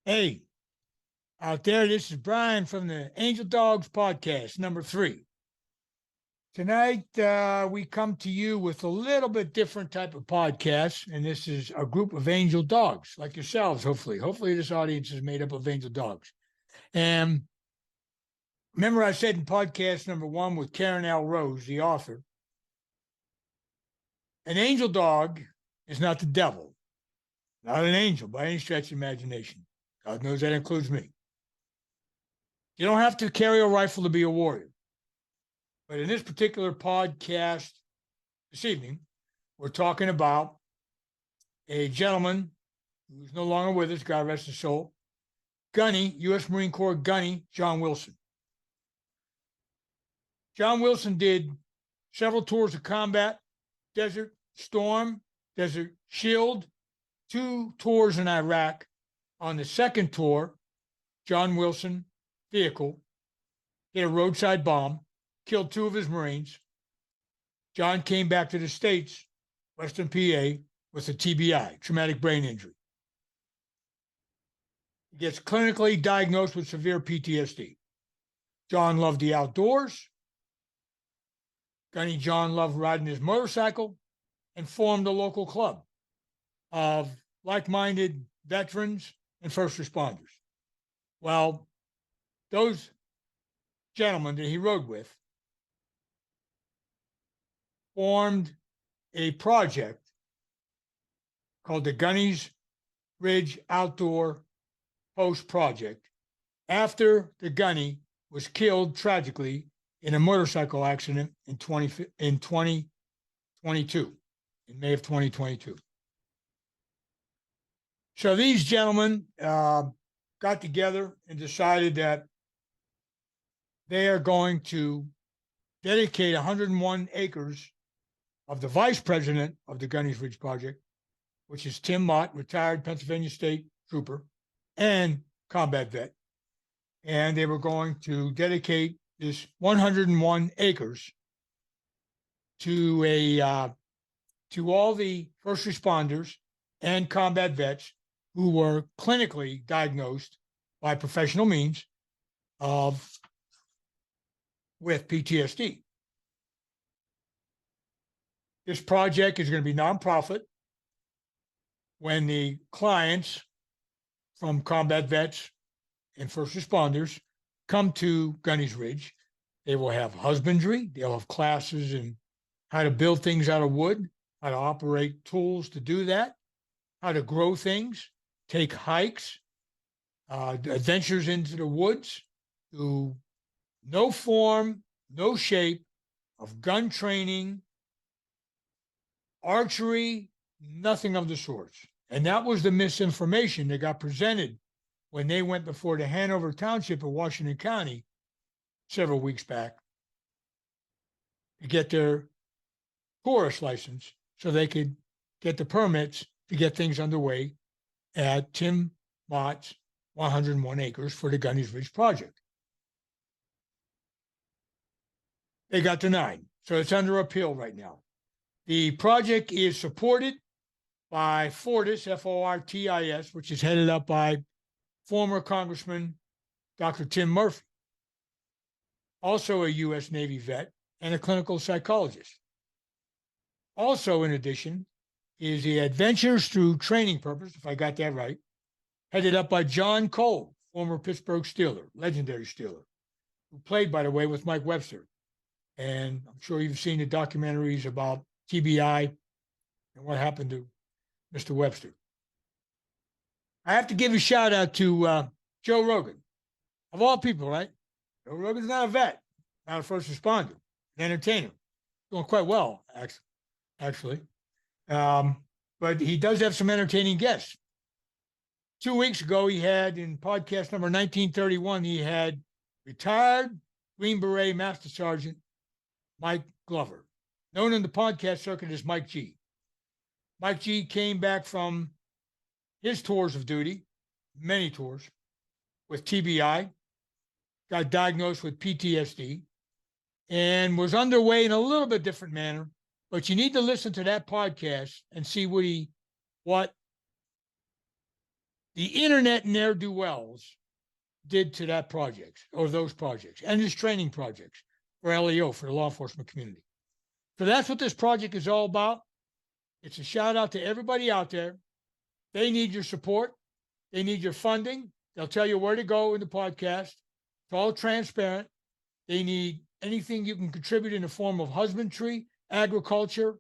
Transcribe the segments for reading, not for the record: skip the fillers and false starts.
Hey, out there, this is Brian from the Angel Dogs podcast, number 3. Tonight, we come to you with a little bit different type of podcast, and this is a group of angel dogs like yourselves, hopefully. Hopefully, this audience is made up of angel dogs. And remember, I said in podcast number 1 with Karen L. Rose, the author, an angel dog is not the devil, not an angel by any stretch of imagination. God knows that includes me. You don't have to carry a rifle to be a warrior. But in this particular podcast this evening, we're talking about a gentleman who's no longer with us, God rest his soul, Gunny, U.S. Marine Corps Gunny, John Wilson. John Wilson did several tours of combat, Desert Storm, Desert Shield, 2 tours in Iraq. On the second tour, John Wilson vehicle hit a roadside bomb, killed 2 of his Marines. John came back to the States, Western PA, with a TBI, traumatic brain injury. He gets clinically diagnosed with severe PTSD. John loved the outdoors. Gunny John loved riding his motorcycle and formed a local club of like-minded veterans and first responders. Well, those gentlemen that he rode with formed a project called the Gunny's Ridge Outdoor Post Project after the Gunny was killed tragically in a motorcycle accident in 2022, in May of 2022. So these gentlemen got together and decided that they are going to dedicate 101 acres of the vice president of the Gunny's Ridge Project, which is Tim Mott, retired Pennsylvania State Trooper and combat vet. And they were going to dedicate this 101 acres to all the first responders and combat vets who were clinically diagnosed by professional means with PTSD. This project is going to be nonprofit. When the clients from combat vets and first responders come to Gunny's Ridge, they will have husbandry. They'll have classes in how to build things out of wood, how to operate tools to do that, how to grow things, take hikes, adventures into the woods, to no form, no shape of gun training, archery, nothing of the sorts. And that was the misinformation that got presented when they went before the Hanover Township of Washington County several weeks back to get their tourist license so they could get the permits to get things underway at Tim Mott's 101 acres for the Gunny's Ridge Project. They got denied, so it's under appeal right now. The project is supported by Fortis, F-O-R-T-I-S, which is headed up by former Congressman Dr. Tim Murphy, also a U.S. Navy vet and a clinical psychologist. Also, in addition, is the Adventures Through Training Purpose, if I got that right, headed up by John Cole, former Pittsburgh Steeler, legendary Steeler, who played, by the way, with Mike Webster. And I'm sure you've seen the documentaries about TBI and what happened to Mr. Webster. I have to give a shout out to Joe Rogan, of all people, right? Joe Rogan's not a vet, not a first responder, an entertainer, doing quite well, actually. But he does have some entertaining guests. 2 weeks ago, he had, in podcast number 1931, he had retired Green Beret Master Sergeant Mike Glover, known in the podcast circuit as Mike G. Mike G came back from his tours of duty, many tours, with TBI, got diagnosed with PTSD, and was underway in a little bit different manner. But you need to listen to that podcast and see what the internet ne'er-do-wells did to that project or those projects and his training projects for LEO, for the law enforcement community. So that's what this project is all about. It's a shout out to everybody out there. They need your support. They need your funding. They'll tell you where to go in the podcast. It's all transparent. They need anything you can contribute in the form of husbandry, agriculture.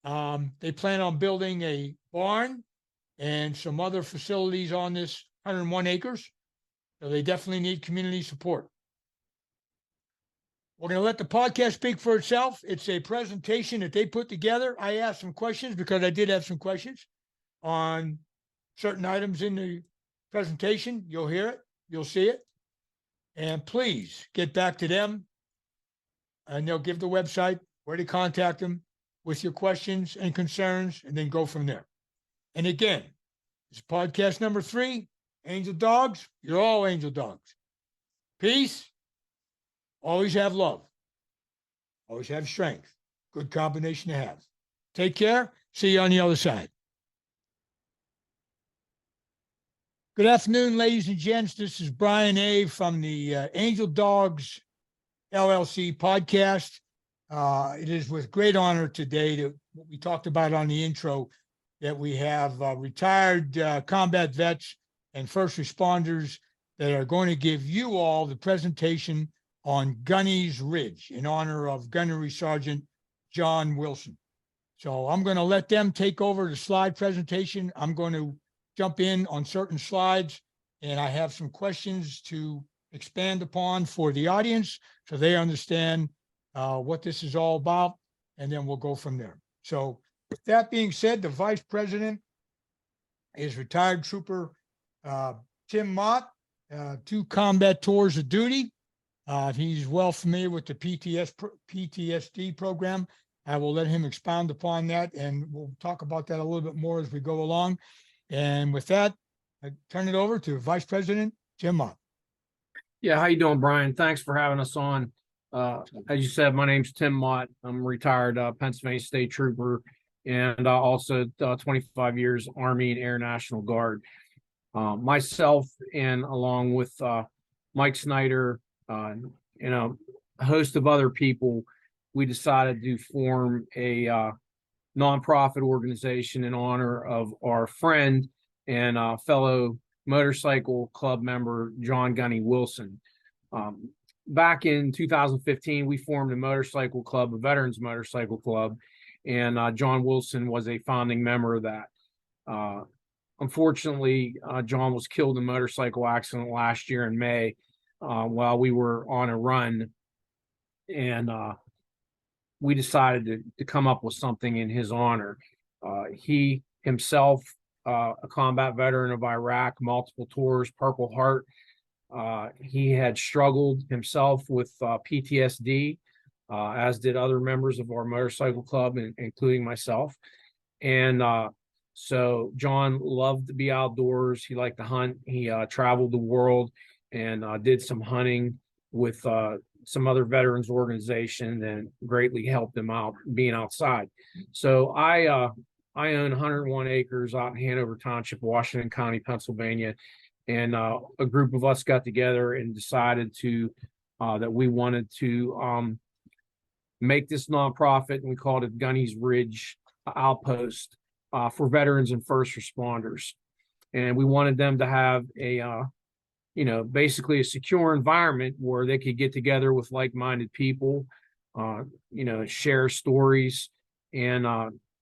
They plan on building a barn and some other facilities on this 101 acres. So they definitely need community support. We're going to let the podcast speak for itself. It's a presentation that they put together. I asked some questions because I did have some questions on certain items in the presentation. You'll hear it. You'll see it. And please get back to them. And they'll give the website where to contact them with your questions and concerns, and then go from there. And again, it's podcast number 3, Angel Dogs. You're all angel dogs. Peace. Always have love. Always have strength. Good combination to have. Take care. See you on the other side. Good afternoon, ladies and gents. This is Brian A. from the Angel Dogs LLC podcast. It is with great honor today to what we talked about on the intro, that we have retired combat vets and first responders that are going to give you all the presentation on Gunny's Ridge in honor of Gunnery Sergeant John Wilson. So I'm going to let them take over the slide presentation. I'm going to jump in on certain slides, and I have some questions to expand upon for the audience so they understand what this is all about, and then we'll go from there. So with that being said, the Vice President is retired Trooper Tim Mott, 2 combat tours of duty. He's well familiar with the PTSD program. I will let him expound upon that, and we'll talk about that a little bit more as we go along. And with that, I turn it over to Vice President Tim Mott. Yeah, how you doing, Brian? Thanks for having us on. As you said, my name's Tim Mott. I'm a retired Pennsylvania State Trooper, and also 25 years Army and Air National Guard. Myself, and along with Mike Snyder, and a host of other people, we decided to form a nonprofit organization in honor of our friend and fellow motorcycle club member, John Gunny Wilson. Back in 2015, we formed a motorcycle club, a veterans motorcycle club, and John Wilson was a founding member of that. Unfortunately, John was killed in a motorcycle accident last year in May while we were on a run, and we decided to come up with something in his honor. He himself, a combat veteran of Iraq, multiple tours, Purple Heart. He had struggled himself with PTSD, as did other members of our motorcycle club, including myself. And so John loved to be outdoors. He liked to hunt. He traveled the world and did some hunting with some other veterans organization, and greatly helped him out being outside. So I own 101 acres out in Hanover Township, Washington County, Pennsylvania. And a group of us got together and decided that we wanted to make this nonprofit, and we called it Gunny's Ridge Outpost for veterans and first responders. And we wanted them to have basically a secure environment where they could get together with like-minded people, share stories, and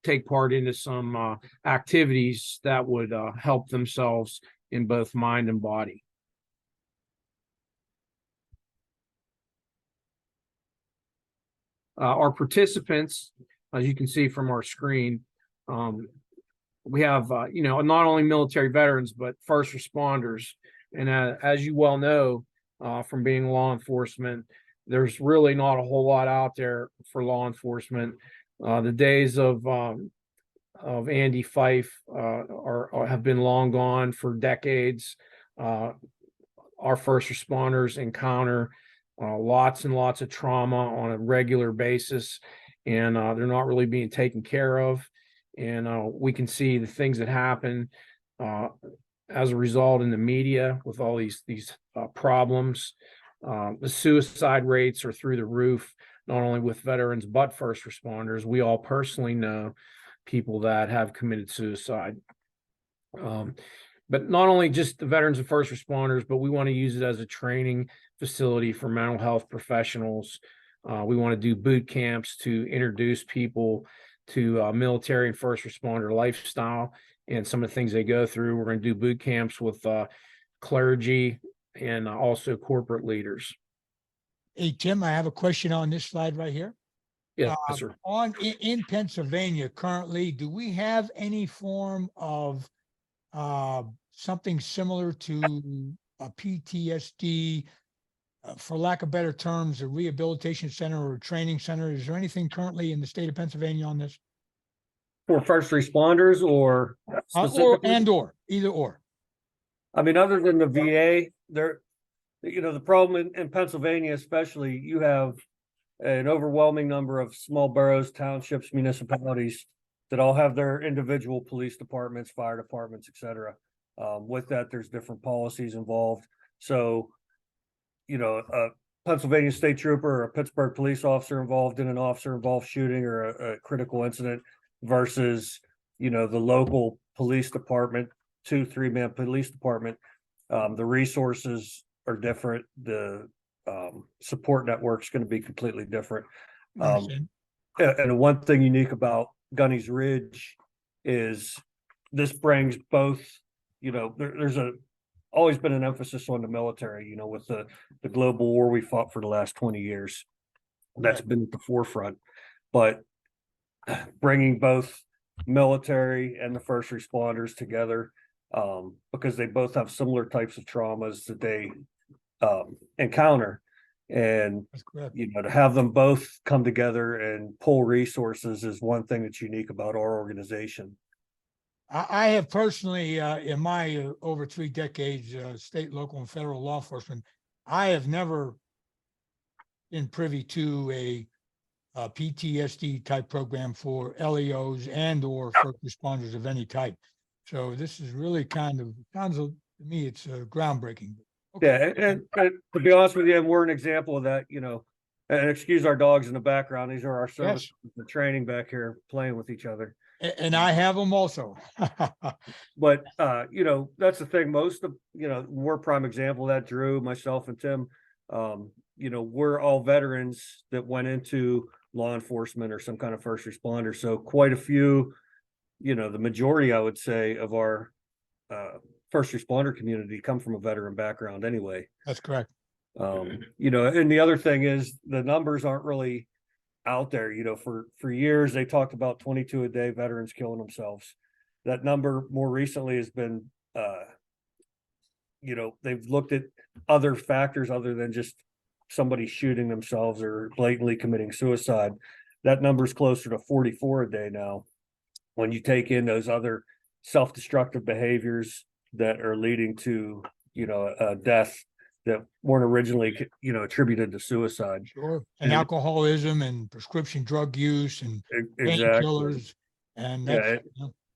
take part into some activities that would help themselves in both mind and body. Our participants, as you can see from our screen, we have, not only military veterans, but first responders. And as you well know, from being law enforcement, there's really not a whole lot out there for law enforcement. The days of Andy Fife have been long gone for decades. Our first responders encounter lots and lots of trauma on a regular basis, and they're not really being taken care of. And we can see the things that happen as a result in the media with all these problems. The suicide rates are through the roof, not only with veterans but first responders. We all personally know people that have committed suicide. But not only just the veterans and first responders, but we want to use it as a training facility for mental health professionals. We want to do boot camps to introduce people to military and first responder lifestyle and some of the things they go through. We're going to do boot camps with clergy and also corporate leaders. Hey, Tim, I have a question on this slide right here. Yes, sir. In Pennsylvania currently, do we have any form of something similar to a PTSD, for lack of better terms, a rehabilitation center or a training center? Is there anything currently in the state of Pennsylvania on this? For first responders or specifically? Or either or. I mean, other than the VA, the problem in Pennsylvania, especially, you have an overwhelming number of small boroughs, townships, municipalities that all have their individual police departments, fire departments, et cetera. With that, there's different policies involved. So, a Pennsylvania state trooper or a Pittsburgh police officer involved in an officer-involved shooting or a critical incident versus, the local police department, 2-3-man police department. The resources are different. The support network is going to be completely different. And the one thing unique about Gunny's Ridge is this brings both, there's always been an emphasis on the military, with the global war we fought for the last 20 years. That's been at the forefront. But bringing both military and the first responders together, because they both have similar types of traumas that they encounter. And, to have them both come together and pull resources is one thing that's unique about our organization. I have personally, in my over 3 decades, state, local, and federal law enforcement, I have never been privy to a PTSD type program for LEOs and or first responders of any type. So this is really sounds to me, it's groundbreaking. Okay. Yeah, and to be honest with you, we're an example of that, and excuse our dogs in the background. These are our service the training back here playing with each other. And I have them also. But that's the thing. Most of we're a prime example of that. Drew, myself, and Tim, we're all veterans that went into law enforcement or some kind of first responder. So quite a few, the majority, I would say, of our first responder community come from a veteran background anyway. That's correct. And the other thing is the numbers aren't really out there. For years they talked about 22 a day veterans killing themselves. That number more recently has been they've looked at other factors other than just somebody shooting themselves or blatantly committing suicide. That number's closer to 44 a day now when you take in those other self-destructive behaviors that are leading to death that weren't originally attributed to suicide. Sure. And alcoholism and prescription drug use and painkillers. And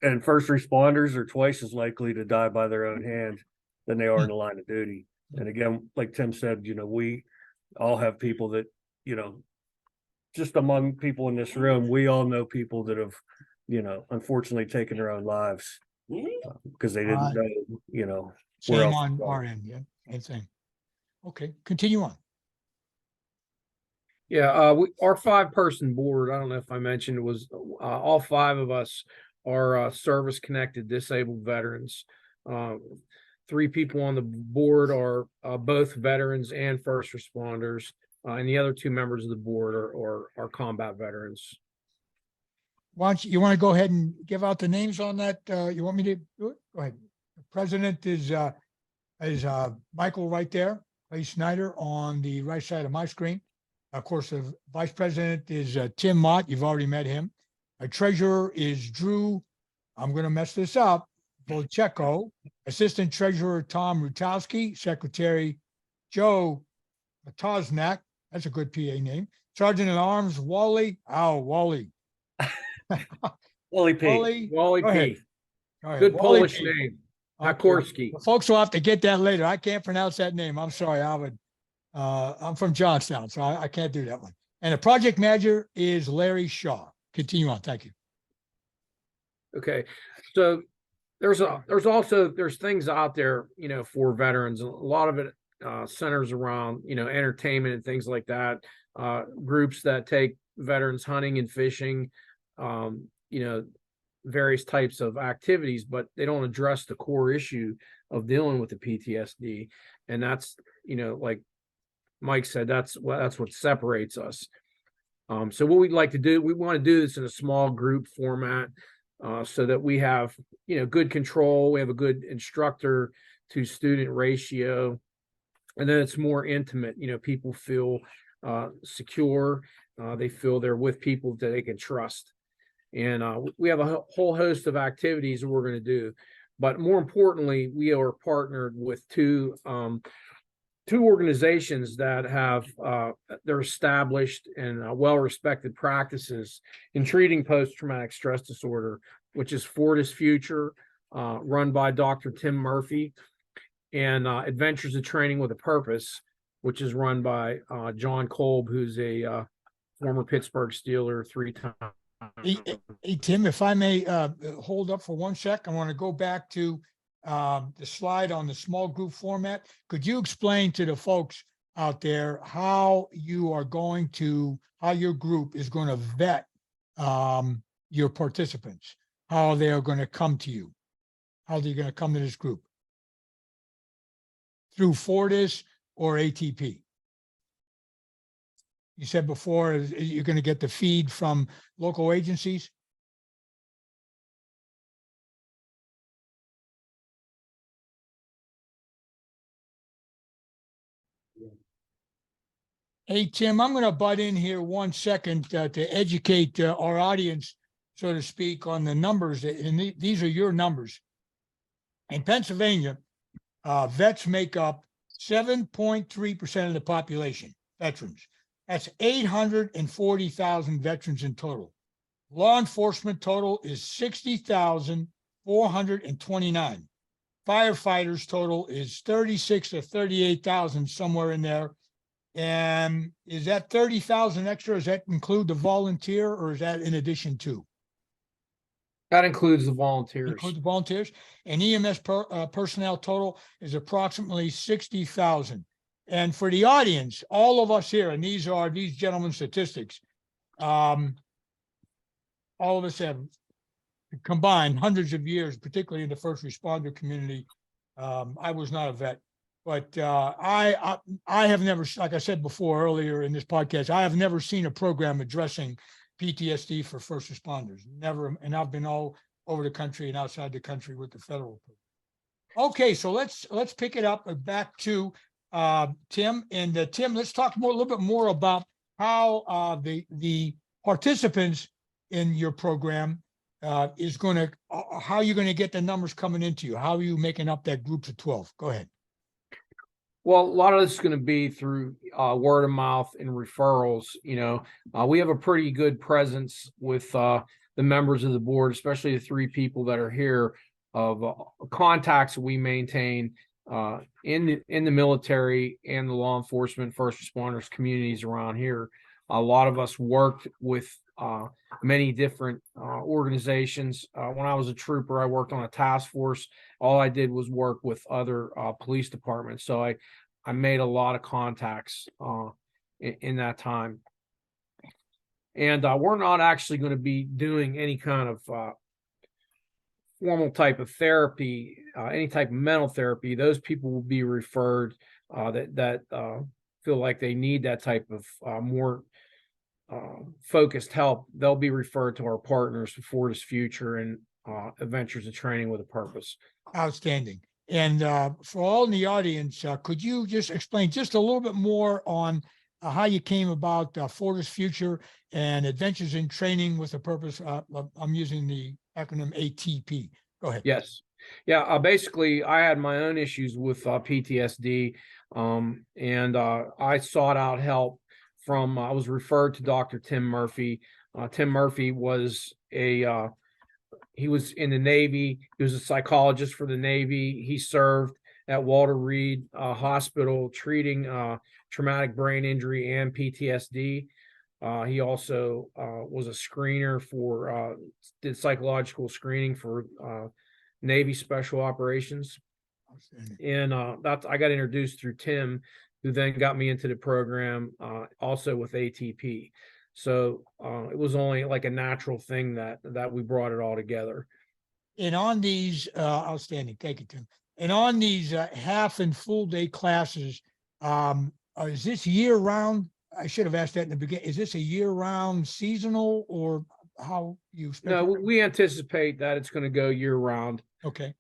and first responders are twice as likely to die by their own hand than they are in the line of duty. And again, like Tim said, we all have people that, just among people in this room, we all know people that have, unfortunately taken their own lives because they didn't know, same on our end. Yeah. Same thing. Okay. Continue on. Yeah. Our 5-person board, I don't know if I mentioned, it was all 5 of us are service connected disabled veterans. 3 people on the board are both veterans and first responders, and the other 2 members of the board are combat veterans. Why don't you want to go ahead and give out the names on that? You want me to do it? Go ahead. The president is Michael right there, Clay Snyder on the right side of my screen. Of course, the vice president is Tim Mott. You've already met him. Our treasurer is Drew. I'm going to mess this up. Volcheko. Assistant treasurer Tom Rutowski. Secretary Joe Tosnak. That's a good PA name. Sergeant at Arms Wally. Wally. Wally P. Wally P. Good Polish name. Hakorski. The folks will have to get that later. I can't pronounce that name. I'm sorry. I'm from Johnstown, so I can't do that one. And the project manager is Larry Shaw. Continue on. Thank you. Okay. So there's things out there, for veterans. A lot of it centers around, entertainment and things like that. Groups that take veterans hunting and fishing, various types of activities, but they don't address the core issue of dealing with the PTSD. And that's, like Mike said, that's what separates us. So what we'd like to do, we want to do this in a small group format, so that we have, good control. We have a good instructor to student ratio, and then it's more intimate. People feel secure. They feel they're with people that they can trust. And we have a whole host of activities that we're going to do. But more importantly, we are partnered with two organizations that have they're established and well-respected practices in treating post-traumatic stress disorder, which is Fortis Future, run by Dr. Tim Murphy, and Adventures of Training with a Purpose, which is run by John Kolb, who's a former Pittsburgh Steeler, 3-time. Hey, Tim, if I may hold up for 1 sec, I want to go back to the slide on the small group format. Could you explain to the folks out there how your group is going to vet your participants, how they are going to come to you, how they're going to come to this group? Through Fortis or ATP? You said before you're going to get the feed from local agencies? Hey, Tim, I'm going to butt in here 1 second to educate our audience, so to speak, on the numbers. And these are your numbers. In Pennsylvania, vets make up 7.3% of the population, veterans. That's 840,000 veterans in total. Law enforcement total is 60,429. Firefighters total is 36 to 38,000, somewhere in there. And is that 30,000 extra? Does that include the volunteer, or is that in addition to? That includes the volunteers. Includes the volunteers. And EMS personnel total is approximately 60,000. And for the audience, all of us here, and these are these gentlemen's statistics, all of us have combined hundreds of years, particularly in the first responder community. I was not a vet, but I have never, like I said before earlier in this podcast, I have never seen a program addressing PTSD for first responders. Never, and I've been all over the country and outside the country with the federal program. Okay, so let's pick it up back to Tim. And Tim, let's talk a little bit more about how the participants in your program is going to, how you're going to get the numbers coming into you. How are you making up that groups of 12? Go ahead. Well, a lot of this is going to be through word of mouth and referrals. We have a pretty good presence with the members of the board, especially the 3 people that are here, of contacts we maintain in the military and the law enforcement, first responders communities around here. A lot of us worked with many different organizations. When I was a trooper, I worked on a task force. All I did was work with other police departments. So I made a lot of contacts in that time. And we're not actually going to be doing any kind of formal type of therapy, any type of mental therapy. Those people will be referred that feel like they need that type of more focused help. They'll be referred to our partners, Fortis Future and Adventures of Training with a Purpose. Outstanding. And for all in the audience, could you just explain just a little bit more on how you came about Fortis Future and Adventures in Training with a Purpose? I'm using the acronym ATP. Go ahead. Yes. Yeah. Basically, I had my own issues with PTSD, and I sought out help from, I was referred to Dr. Tim Murphy. Tim Murphy was he was in the Navy. He was a psychologist for the Navy. He served at Walter Reed Hospital treating traumatic brain injury and PTSD. He also was a screener for did psychological screening for Navy Special Operations. And that's I got introduced through Tim, who then got me into the program also with ATP. So it was only like a natural thing that we brought it all together. And on these, outstanding, thank you, Tim. And on these half and full day classes, is this year round? I should have asked that in the beginning. Is this a year round seasonal, or how you expect? No, we anticipate that it's going to go year round. Okay.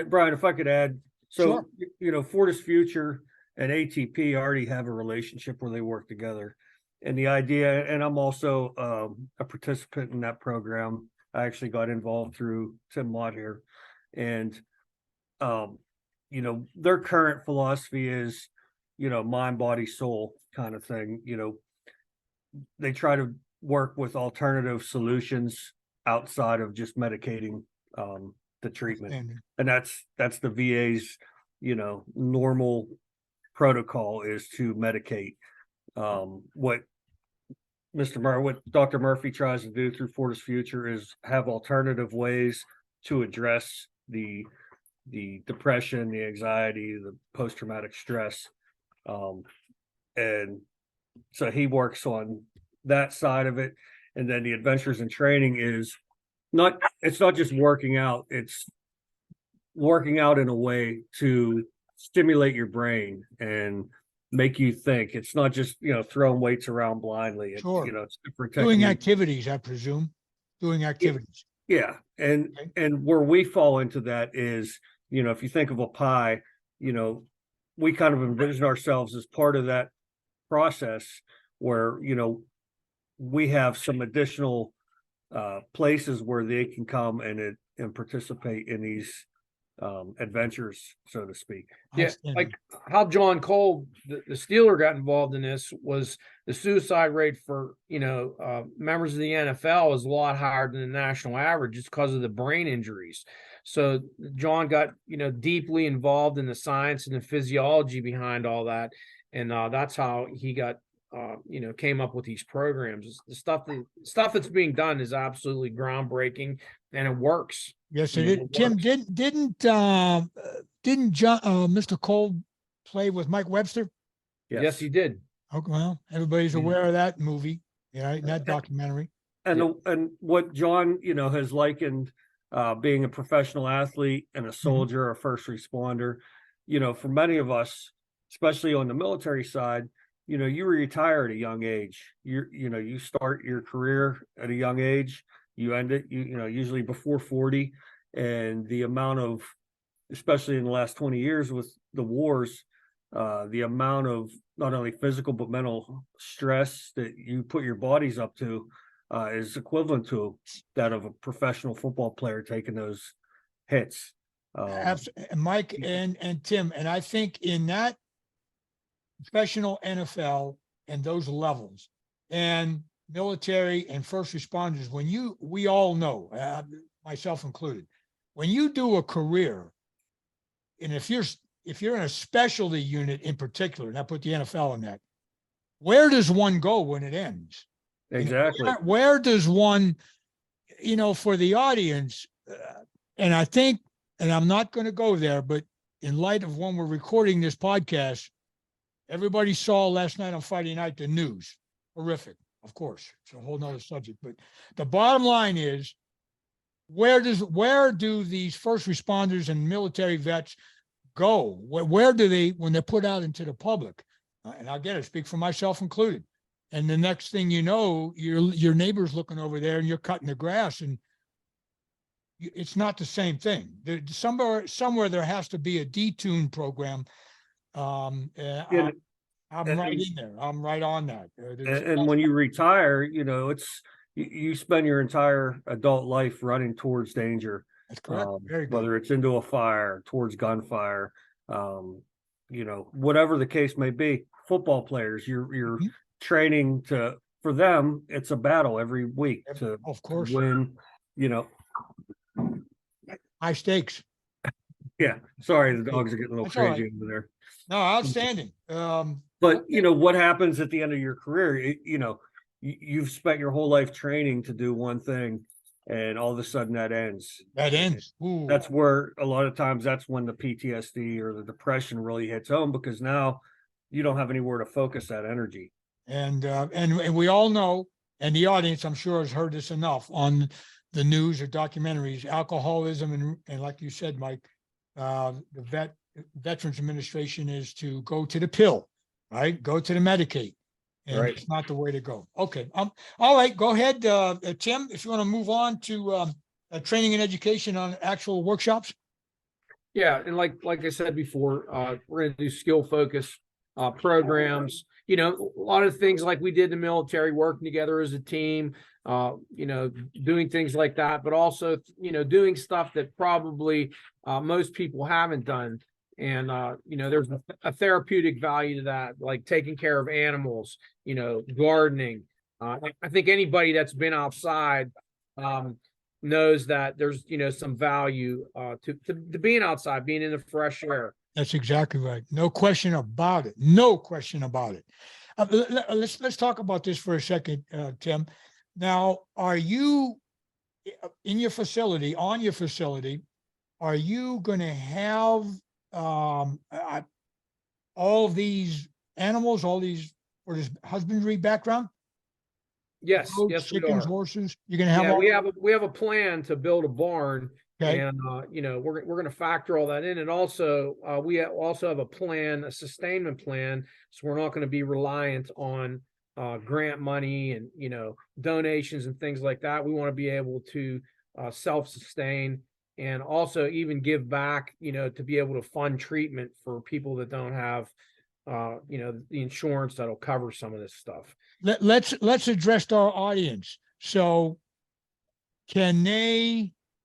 Brian, if I could add, so, Sure. Fortis Future and ATP already have a relationship where they work together. And the idea, and I'm also a participant in that program. I actually got involved through Tim Mott here. And, their current philosophy is, mind, body, soul kind of thing. They try to work with alternative solutions outside of just medicating the treatment. And that's the VA's, normal protocol is to medicate. What Dr. Murphy tries to do through Fortis Future is have alternative ways to address the depression, the anxiety, the post-traumatic stress. And so he works on that side of it. And then the adventures in training is it's not just working out, it's working out in a way to stimulate your brain and make you think. It's not just, throwing weights around blindly. It's, Sure. It's different Doing techniques. activities, I presume. Doing activities. Yeah. And where we fall into that is, if you think of a pie, we kind of envision ourselves as part of that process where, we have some additional places where they can come and participate in these adventures, so to speak. Yeah, like how John Cole, the Steeler, got involved in this was the suicide rate for members of the NFL is a lot higher than the national average just because of the brain injuries. So John got deeply involved in the science and the physiology behind all that, and that's how he got came up with these programs. The stuff that's being done is absolutely groundbreaking, and it works. Yes, it did. Tim, didn't John, Mr. Cole play with Mike Webster? Yes, he did. Okay, well, everybody's aware of that movie, that documentary. And what John, has likened being a professional athlete and a soldier, a first responder, for many of us, especially on the military side, you retire at a young age. You start your career at a young age. You end it, usually before 40. And the amount of, especially in the last 20 years with the wars, the amount of not only physical but mental stress that you put your bodies up to is equivalent to that of a professional football player taking those hits. Mike and Tim, and I think in that professional NFL and those levels and military and first responders, we all know, myself included, when you do a career, and if you're in a specialty unit in particular, and I put the NFL in that, where does one go when it ends? Exactly. Where does one, for the audience, and I think, and I'm not going to go there, but in light of when we're recording this podcast, everybody saw last night on Friday night the news. Horrific, of course. It's a whole nother subject. But the bottom line is, where do these first responders and military vets go? Where do they, when they're put out into the public? And again, I speak for myself included. And the next thing you know, your neighbor's looking over there and you're cutting the grass, and it's not the same thing. Somewhere there has to be a detune program. I'm right in there. I'm right on that. And when you retire, you spend your entire adult life running towards danger. That's correct. Very good. Whether it's into a fire, towards gunfire, whatever the case may be. Football players, you're training for them, it's a battle every week to of course win, High stakes. Yeah, sorry, the dogs are getting a little That's all right. crazy over there. No, outstanding. But you know, what happens at the end of your career? You know, you've spent your whole life training to do one thing, and all of a sudden that ends. that ends. Ooh. That's where a lot of times that's when the PTSD or the depression really hits home, because now you don't have anywhere to focus that energy. And we all know, and the audience, I'm sure, has heard this enough on the news or documentaries, alcoholism, and like you said, Mike, the Veterans Administration is to go to the pill, right? Go to the Medicaid. And Right. it's not the way to go. Okay. All right, go ahead, Tim, if you want to move on to training and education on actual workshops. Yeah, and like I said before, we're going to do skill focus programs. You know, a lot of things like we did in the military, working together as a team. You know, doing things like that, but also doing stuff that probably most people haven't done. And you know, there's a therapeutic value to that, like taking care of animals. You know, gardening. I think anybody that's been outside knows that there's some value to being outside, being in the fresh air. That's exactly right. No question about it. No question about it. Let's talk about this for a second, Tim. Now, are you in your facility, on your facility, are you going to have all of these animals, all these for this husbandry background? Yes, Goats, yes, we chickens, are. horses. You're going to have Yeah, all. we have a plan to build a barn, Okay. and we're going to factor all that in, and also we also have a plan, a sustainment plan, so we're not going to be reliant on grant money and donations and things like that. We want to be able to self-sustain and also even give back, to be able to fund treatment for people that don't have the insurance that'll cover some of this stuff. Let's address our audience. So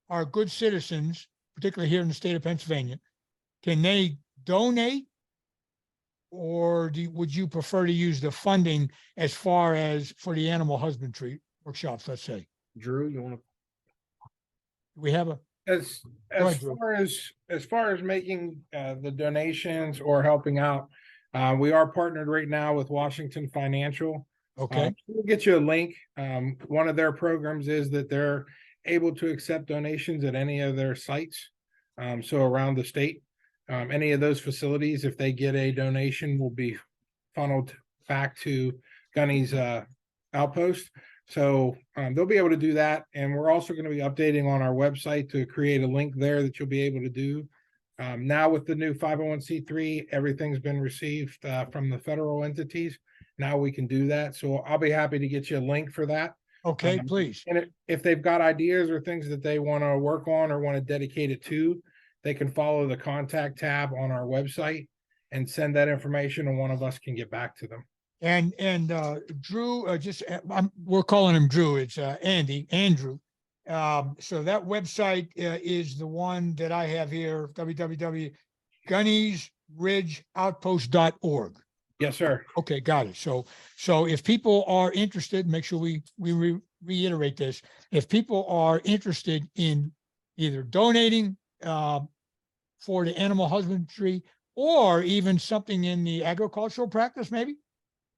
are good citizens, particularly here in the state of Pennsylvania, can they donate, or would you prefer to use the funding as far as for the animal husbandry workshops, let's say? Drew, you want to? We have a As ahead, Drew. far as making the donations or helping out, we are partnered right now with Washington Financial. Okay. We'll get you a link. One of their programs is that they're able to accept donations at any of their sites. So around the state, any of those facilities, if they get a donation, will be funneled back to Gunny's outpost. So they'll be able to do that. And we're also going to be updating on our website to create a link there that you'll be able to do. Now with the new 501c3, everything's been received from the federal entities. Now we can do that. So I'll be happy to get you a link for that. Okay, please. And if they've got ideas or things that they want to work on or want to dedicate it to, they can follow the contact tab on our website and send that information, and one of us can get back to them. And Drew, we're calling him Drew. It's Andrew. So that website is the one that I have here, www.gunnysridgeoutpost.org. Yes, sir. Okay, got it. So if people are interested, make sure we reiterate this. If people are interested in either donating for the animal husbandry or even something in the agricultural practice, maybe?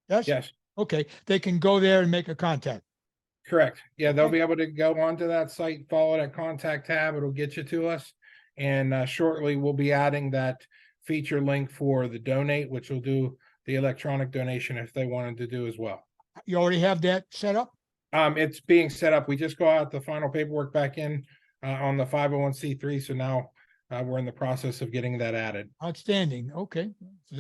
Yes? Yes, Okay, they can go there and make a contact. correct. Yeah, they'll be able to go onto that site, follow that contact tab. It'll get you to us. And shortly we'll be adding that feature link for the donate, which will do the electronic donation if they wanted to do as well. You already have that set up? It's being set up. We just go out the final paperwork back in on the 501c3. So now we're in the process of getting that added. Outstanding. Okay.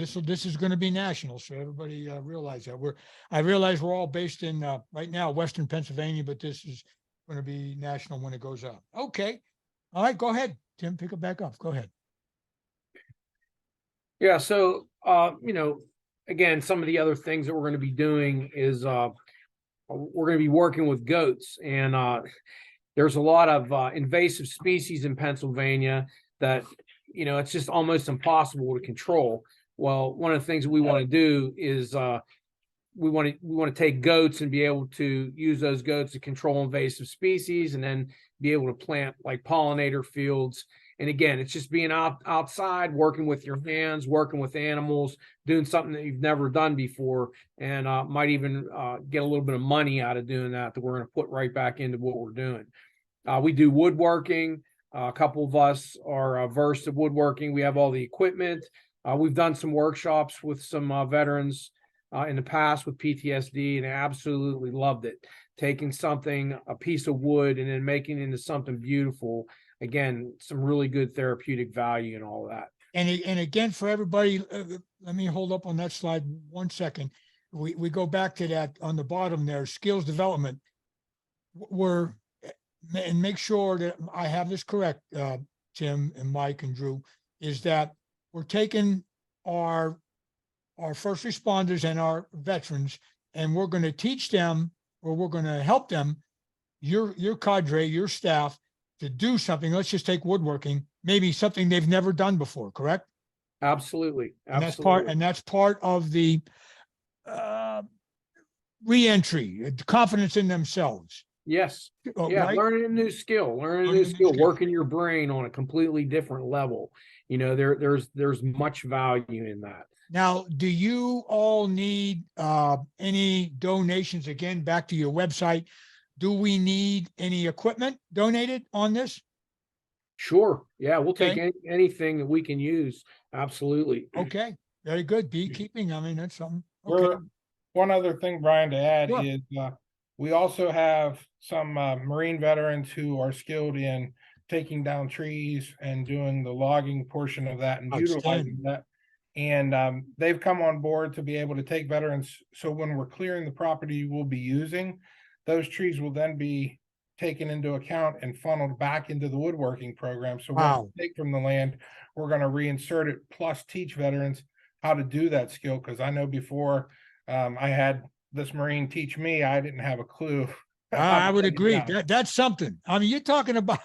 So this is going to be national. So everybody realize that I realize we're all based in right now, Western Pennsylvania, but this is going to be national when it goes up. Okay. All right. Go ahead, Tim, pick it back up. Go ahead. Yeah. So, again, some of the other things that we're going to be doing is we're going to be working with goats, and there's a lot of invasive species in Pennsylvania that, it's just almost impossible to control. Well, one of the things we want to do is we want to take goats and be able to use those goats to control invasive species, and then be able to plant like pollinator fields. And again, it's just being outside, working with your hands, working with animals, doing something that you've never done before, and might even get a little bit of money out of doing that we're going to put right back into what we're doing. We do woodworking. A couple of us are versed at woodworking. We have all the equipment. We've done some workshops with some veterans in the past with PTSD, and I absolutely loved it. Taking a piece of wood, and then making it into something beautiful. Again, some really good therapeutic value and all that. And again, for everybody, let me hold up on that slide 1 second. We go back to that on the bottom there, skills development. And make sure that I have this correct, Tim and Mike and Drew, is that we're taking our first responders and our veterans, and we're going to teach them, or we're going to help them, your cadre, your staff, to do something. Let's just take woodworking, maybe something they've never done before, correct? Absolutely. And that's part of the re-entry, confidence in themselves. Yes. Yeah. Right? Learning a new skill, working your brain on a completely different level. There's much value in that. Now, do you all need any donations? Again, back to your website. Do we need any equipment donated on this? Sure. Yeah, we'll take anything that we can use. Absolutely. Okay. Very good. Beekeeping. I mean, that's something. Okay. One other thing, Brian, to add Sure. is we also have some Marine veterans who are skilled in taking down trees and doing the logging portion of that and utilizing that. And they've come on board to be able to take veterans. So when we're clearing the property we'll be using, those trees will then be taken into account and funneled back into the woodworking program. So what we take from the land, we're going to reinsert it, plus teach veterans how to do that skill. Because I know before I had this Marine teach me, I didn't have a clue. I would agree. That's something. I mean, you're talking about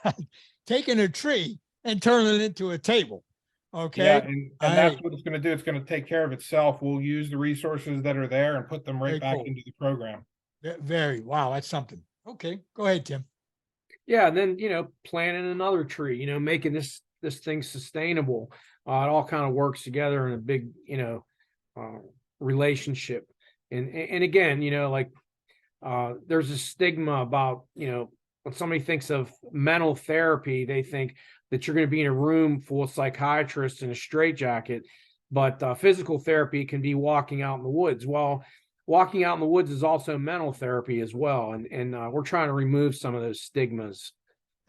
taking a tree and turning it into a table. Okay. Yeah, and that's what it's going to do. It's going to take care of itself. We'll use the resources that are there and put them right back into the program. Wow, that's something. Okay, go ahead, Tim. Yeah, and then planting another tree, making this thing sustainable. It all kind of works together in a big relationship. And again, there's a stigma about when somebody thinks of mental therapy, they think that you're going to be in a room full of psychiatrists in a straitjacket. But physical therapy can be walking out in the woods. Well, walking out in the woods is also mental therapy as well. And we're trying to remove some of those stigmas.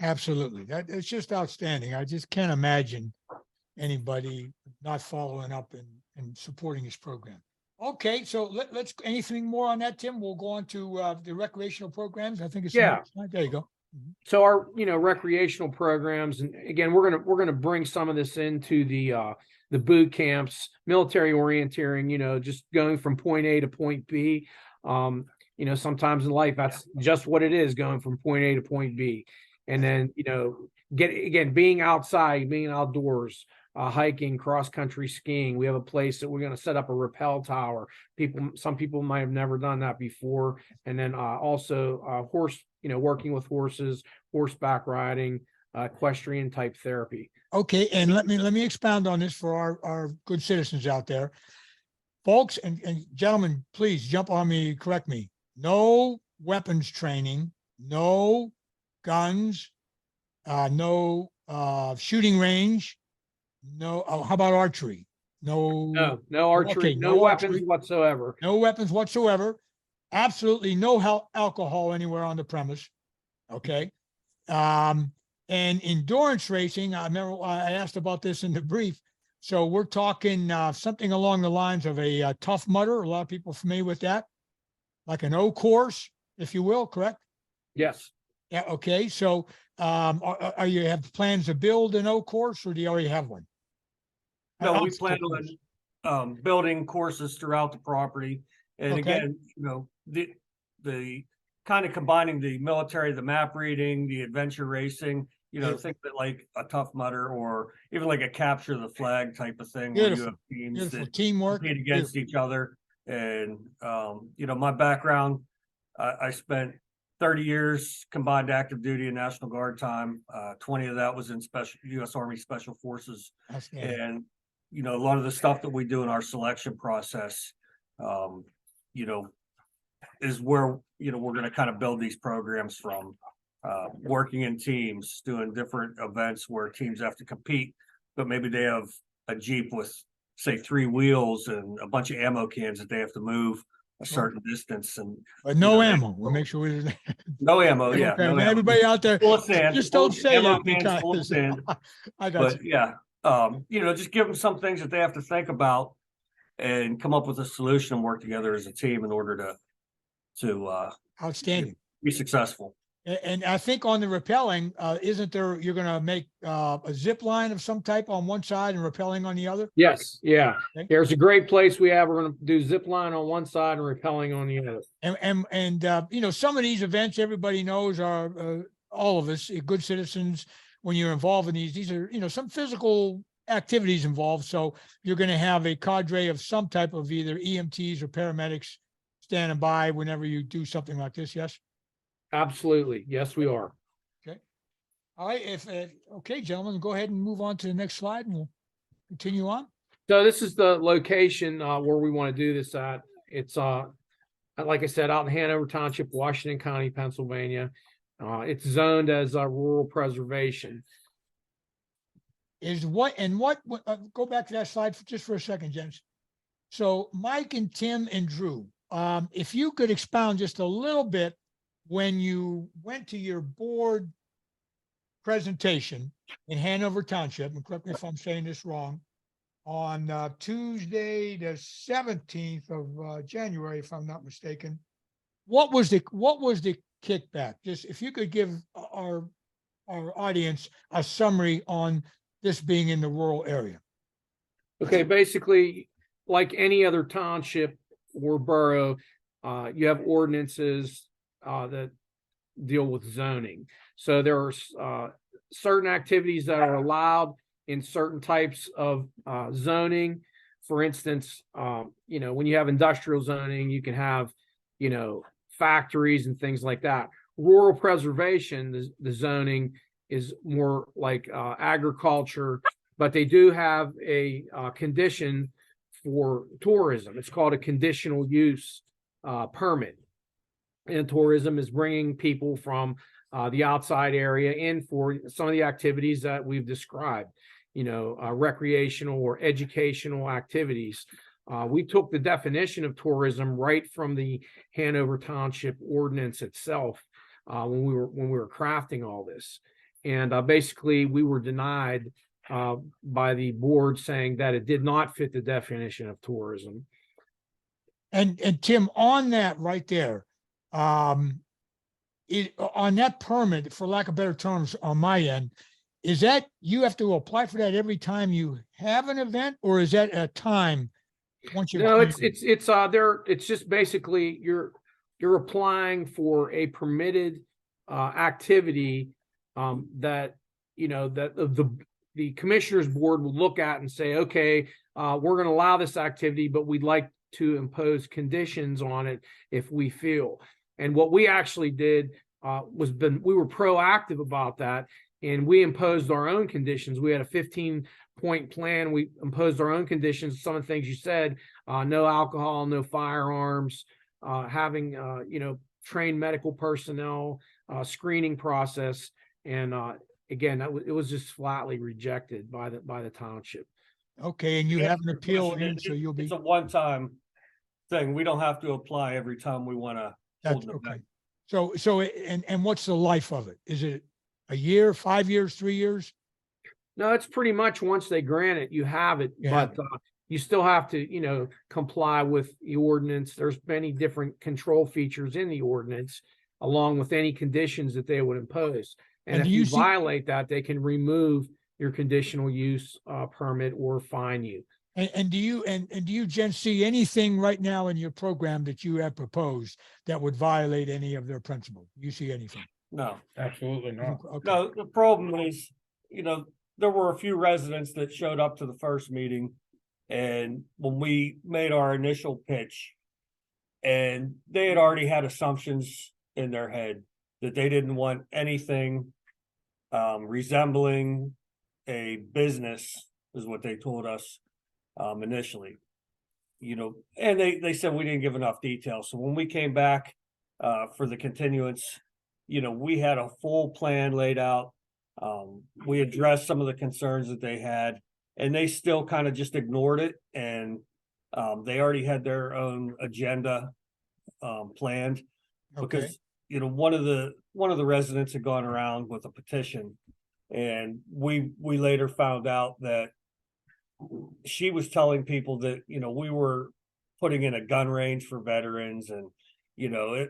Absolutely. It's just outstanding. I just can't imagine anybody not following up and supporting this program. Okay, so let's anything more on that, Tim? We'll go on to the recreational programs. I think it's there you go. So our recreational programs, and again, we're gonna bring some of this into the boot camps, military orienteering, just going from point A to point B. Sometimes in life that's just what it is, going from point A to point B. And then, being outside, being outdoors, hiking, cross-country skiing. We have a place that we're going to set up a rappel tower. Some people might have never done that before. And then also horse, working with horses, horseback riding, equestrian type therapy. Okay, and let me expound on this for our good citizens out there. Folks and gentlemen, please jump on me, correct me. No weapons training, no guns, no shooting range, no, how about archery? No archery, okay, no weapons whatsoever. No weapons whatsoever. Absolutely no alcohol anywhere on the premise. Okay. And endurance racing, I remember I asked about this in the brief. So we're talking something along the lines of a Tough Mudder. A lot of people are familiar with that, like an O course, if you will, correct? Yes. Yeah. Okay. So are you have plans to build an O course, or do you already have one? No, we plan on building courses throughout the property. And again, the kind of combining the military, the map reading, the adventure racing, think of it like a Tough Mudder or even like a capture the flag type of thing. Beautiful. Where you have teams that teamwork compete against each other. And, my background, I spent 30 years combined active duty and National Guard time. 20 of that was in U.S. Army Special Forces. Outstanding. And, a lot of the stuff that we do in our selection process, is where, we're going to kind of build these programs from, working in teams, doing different events where teams have to compete, but maybe they have a Jeep with, say, 3 wheels and a bunch of ammo cans that they have to move a certain distance, and But no they- ammo. We'll make sure we. no ammo. Yeah, Okay, no man, ammo. everybody out there, Full of sand. just full- don't say ammo it cans full of because sand. I got But yeah, just give them some things that they have to think about and come up with a solution and work together as a team in order to outstanding. be successful. And I think on the rappelling, isn't there, you're gonna make a zip line of some type on one side and rappelling on the other? Yes, yeah. Okay. There's a great place we have. We're going to do zip line on one side and rappelling on the other. And some of these events, everybody knows are, all of us, good citizens, when you're involved in these are, some physical activities involved. So you're gonna have a cadre of some type of either EMTs or paramedics standing by whenever you do something like this, yes? Absolutely. Yes, we are. All right, okay, gentlemen, go ahead and move on to the next slide and we'll continue on. So this is the location where we want to do this at. It's like I said, out in Hanover Township, Washington County, Pennsylvania. It's zoned as rural preservation. Go back to that slide just for a second, gents. So Mike and Tim and Drew, if you could expound just a little bit when you went to your board presentation in Hanover Township, and correct me if I'm saying this wrong, on Tuesday, the 17th of January, if I'm not mistaken. What was the kickback? Just if you could give our audience a summary on this being in the rural area. Okay, basically, like any other township or borough, you have ordinances that deal with zoning. So there are certain activities that are allowed in certain types of zoning. For instance, when you have industrial zoning, you can have, factories and things like that. Rural preservation, the zoning is more like agriculture, but they do have a condition for tourism. It's called a conditional use permit. And tourism is bringing people from the outside area in for some of the activities that we've described, recreational or educational activities. We took the definition of tourism right from the Hanover Township ordinance itself when we were crafting all this. And basically, we were denied by the board saying that it did not fit the definition of tourism. And Tim, on that right there, on that permit, for lack of better terms, on my end, is that you have to apply for that every time you have an event, or is that a time once you? No, it's just basically you're applying for a permitted activity that the commissioners board will look at and say, okay, we're going to allow this activity, but we'd like to impose conditions on it if we feel. And what we actually did we were proactive about that, and we imposed our own conditions. We had a 15-point plan. We imposed our own conditions. Some of the things you said, no alcohol, no firearms, having trained medical personnel, screening process, and again, it was just flatly rejected by the township. Okay, and you have an appeal in, so you'll be. It's a one-time thing. We don't have to apply every time we want to. That's okay. So and what's the life of it? Is it a year, 5 years, 3 years? No, it's pretty much once they grant it, you have it, but you still have to, comply with the ordinance. There's many different control features in the ordinance, along with any conditions that they would impose. And if you violate that, they can remove your conditional use permit or fine you. And do you gents see anything right now in your program that you have proposed that would violate any of their principles? You see anything? No, Absolutely not. Okay. no. The problem is, there were a few residents that showed up to the first meeting, and when we made our initial pitch, And they had already had assumptions in their head that they didn't want anything resembling a business, is what they told us initially. And they said we didn't give enough details. So when we came back for the continuance, we had a full plan laid out. We addressed some of the concerns that they had, and they still kind of just ignored it. And they already had their own agenda planned, because one of the residents had gone around with a petition, and we later found out that she was telling people that we were putting in a gun range for veterans, and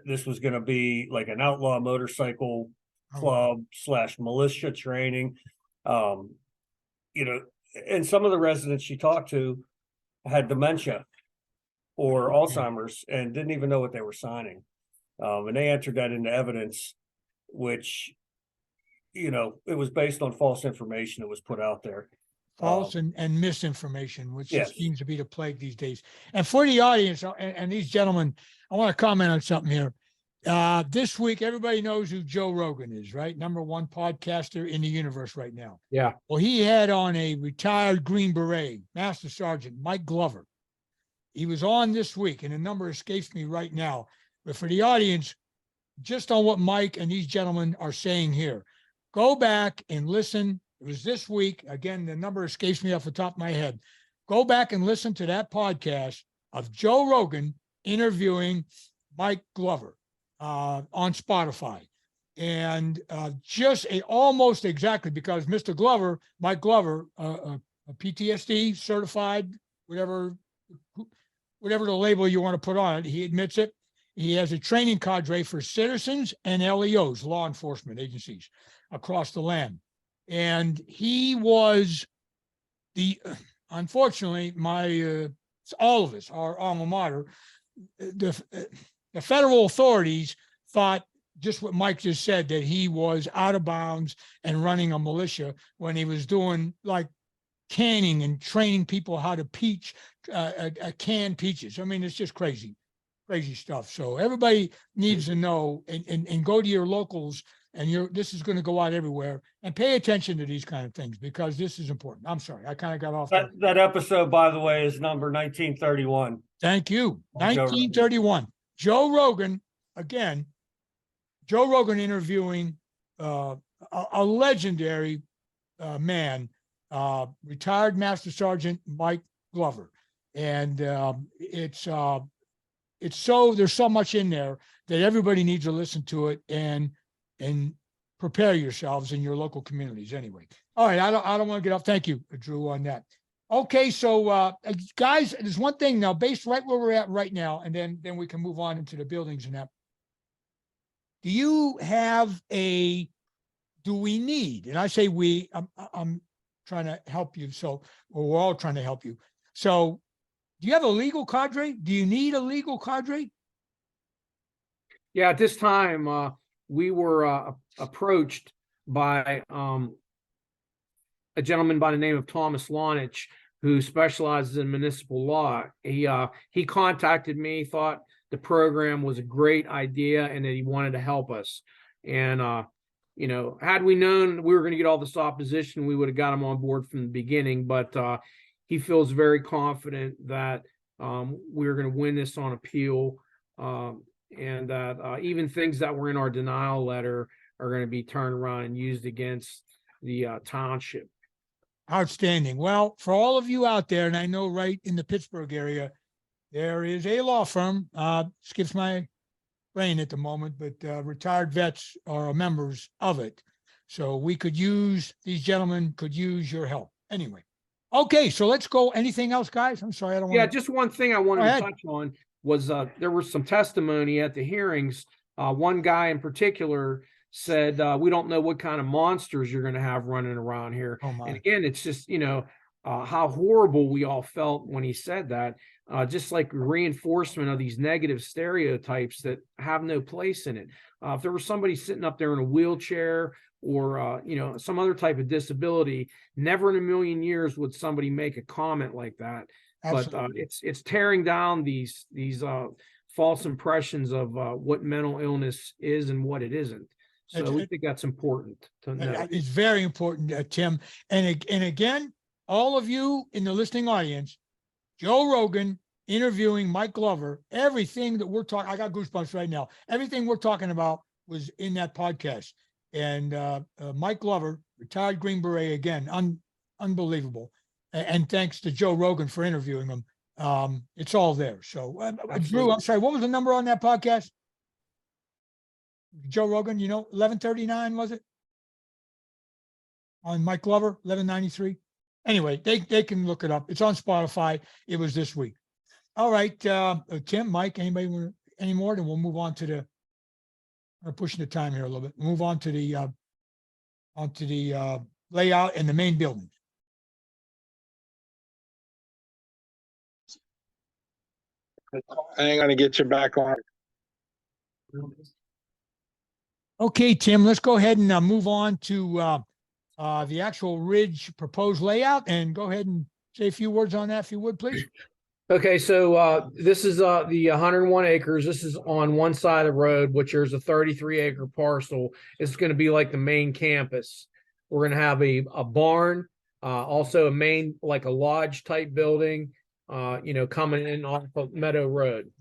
this was going to be like an outlaw motorcycle club / militia training. And some of the residents she talked to had dementia or Alzheimer's and didn't even know what they were signing. And they entered that into evidence, which, it was based on false information that was put out there. False and misinformation, which Yes. seems to be the plague these days. And for the audience and these gentlemen, I want to comment on something here. This week, everybody knows who Joe Rogan is, right? #1 podcaster in the universe right now. Yeah. Well, he had on a retired Green Beret, Master Sergeant Mike Glover. He was on this week, and the number escapes me right now. But for the audience, just on what Mike and these gentlemen are saying here, go back and listen. It was this week. Again, the number escapes me off the top of my head. Go back and listen to that podcast of Joe Rogan interviewing Mike Glover on Spotify. And just almost exactly, because Mr. Glover, Mike Glover, a PTSD certified, whatever the label you want to put on it, he admits it. He has a training cadre for citizens and LEOs, law enforcement agencies across the land. And he was unfortunately, all of us, our alma mater, the federal authorities thought just what Mike just said, that he was out of bounds and running a militia when he was doing like canning and training people how to can peaches. I mean, it's just crazy stuff. So everybody needs to know and go to your locals, and this is going to go out everywhere, and pay attention to these kind of things, because this is important. I'm sorry, I kind of got off. That episode, by the way, is number 1931. Thank you. 1931. Joe Rogan, again, Joe Rogan interviewing a legendary man, retired Master Sergeant Mike Glover. And there's so much in there that everybody needs to listen to it and prepare yourselves in your local communities anyway. All right. I don't want to get off. Thank you, Drew, on that. Okay. So guys, there's one thing now, based right where we're at right now, and then we can move on into the buildings and that. Do we need, and I say we, I'm trying to help you. So we're all trying to help you. So do you have a legal cadre? Do you need a legal cadre? Yeah, at this time, we were approached by a gentleman by the name of Thomas Lonich, who specializes in municipal law. He contacted me, thought the program was a great idea, and that he wanted to help us. And had we known we were going to get all this opposition, we would have got him on board from the beginning. But he feels very confident that we're going to win this on appeal, and that even things that were in our denial letter are going to be turned around and used against the township. Outstanding. Well, for all of you out there, and I know right in the Pittsburgh area, there is a law firm, skips my brain at the moment, but retired vets are members of it. So these gentlemen could use your help. Anyway. Okay, so let's go. Anything else, guys? I'm sorry, I don't want Yeah, just one thing I wanted to touch on was there was some testimony at the hearings. One guy in particular said, we don't know what kind of monsters you're going to have running around here. Oh my. And again, it's just, how horrible we all felt when he said that, just like reinforcement of these negative stereotypes that have no place in it. If there was somebody sitting up there in a wheelchair or, some other type of disability, never in a million years would somebody make a comment like that. Absolutely. But it's tearing down these false impressions of what mental illness is and what it isn't. So we think that's important to know. It's very important, Tim. And again, all of you in the listening audience, Joe Rogan interviewing Mike Glover, everything that we're talking, I got goosebumps right now. Everything we're talking about was in that podcast. And Mike Glover, retired Green Beret, again, unbelievable. And thanks to Joe Rogan for interviewing him. It's all there. So, Drew, I'm sorry, what was the number on that podcast? Joe Rogan, 1139, was it? On Mike Glover, 1193. Anyway, they can look it up. It's on Spotify. It was this week. All right, Tim, Mike, anybody want any more? Then we'll move on to we're pushing the time here a little bit. Move on to the layout and the main building. I ain't gonna get you back on. Okay, Tim, let's go ahead and move on to the actual Ridge proposed layout, and go ahead and say a few words on that, if you would, please. Okay, so this is the 101 acres. This is on one side of the road, which there's a 33-acre parcel. It's going to be like the main campus. We're going to have a barn, also a main, like a lodge type building, coming in off of Meadow Road.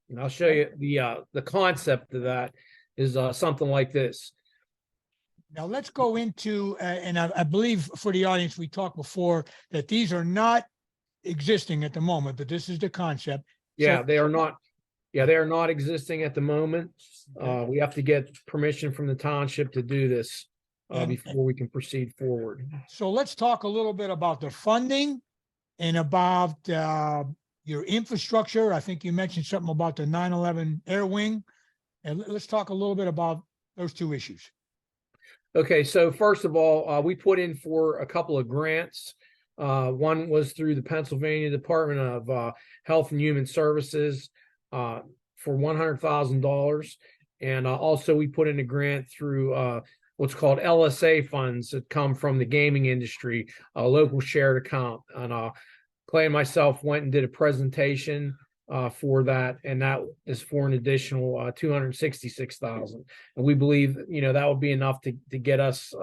And I'll show you the concept of that is something like this. Now let's go into, and I believe for the audience, we talked before that these are not existing at the moment, but this is the concept. Yeah, So- they are not. Yeah, they are not existing at the moment. We have to get permission from the township to do this before we can proceed forward. So let's talk a little bit about the funding and about your infrastructure. I think you mentioned something about the 9/11 Air Wing. And let's talk a little bit about those two issues. Okay, so first of all, we put in for a couple of grants. One was through the Pennsylvania Department of Health and Human Services for $100,000. And also we put in a grant through what's called LSA funds that come from the gaming industry, a local shared account. And Clay and myself went and did a presentation for that, and that is for an additional $266,000. And we believe, that would be enough to get us